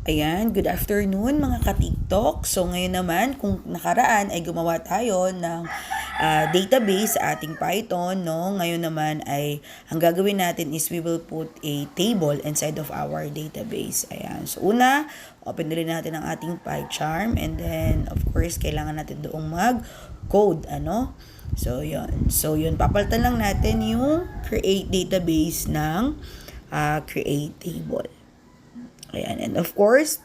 Ayan, good afternoon mga ka-TikTok. So ngayon naman, kung nakaraan ay gumawa tayo ng database sa ating Python, no? Ngayon naman ay ang gagawin natin is we will put a table inside of our database. Ayan. So una, open ulit natin ang ating PyCharm and then of course, kailangan natin doong mag-code, ano? So yun, papalitan lang natin yung create database ng create table. Ayan. And of course,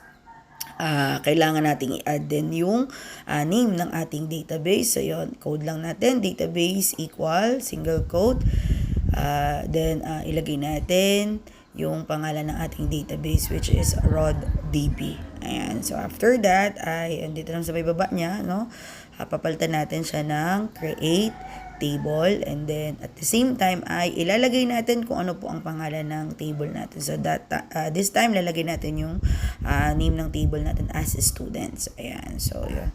kailangan nating i-add din yung name ng ating database. So, yun, code lang natin, database equal, single quote. Then, ilagay natin yung pangalan ng ating database which is RodDB. Ayan. So, after that, ay, andito lang sa may baba niya, no? Papalitan natin siya ng create table and then at the same time ay ilalagay natin kung ano po ang pangalan ng table natin. So that this time lalagay natin yung name ng table natin as students. Ayan. So yun.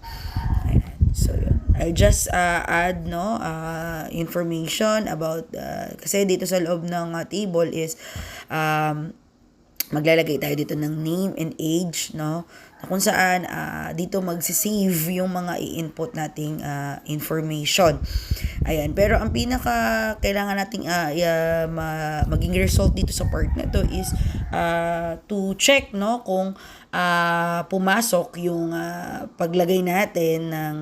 Ayan. So yun. I just add information about kasi dito sa loob ng table is maglalagay tayo dito ng name and age, no? Na kung saan dito magsisave yung mga i-input nating information. Ayan, pero ang pinaka kailangan nating maging result dito sa part na to is to check, no, kung pumasok yung paglagay natin ng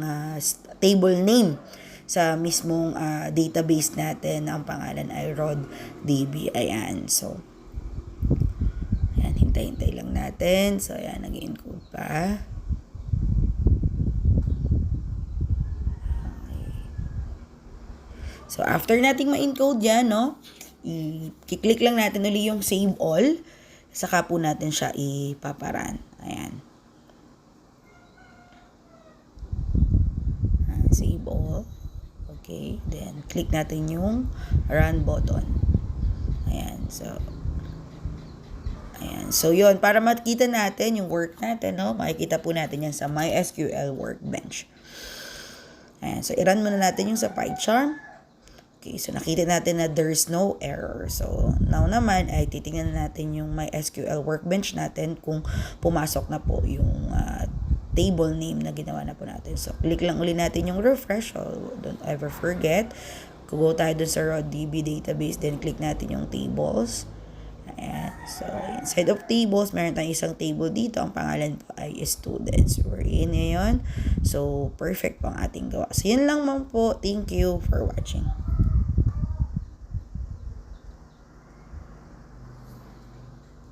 table name sa mismong database natin na ang pangalan ay RodDB. Ayan, so ayan, hintay-hintay lang natin. So, ayan, nag-encode pa. Okay. So, after nating ma-encode yan, no, i-click lang natin ulit yung save all. Saka po natin siya ipaparan. Ayan. Save all. Okay. Then, click natin yung run button. Ayan. So yun, para makita natin yung work natin, no? Makikita po natin yan sa MySQL Workbench. Ayan, so i-run muna natin yung sa PyCharm. Okay, so nakita natin na there's no error. So now naman ay titingnan natin yung MySQL Workbench natin kung pumasok na po yung table name na ginawa na po natin. So click lang uli natin yung refresh. So don't ever forget. Go tayo dun sa RodDB database, then click natin yung tables. Ayan. So, inside of tables, meron tayong isang table dito. Ang pangalan po ay students. We're in ngayon. So, perfect po ang ating gawa. So, yun lang man po. Thank you for watching.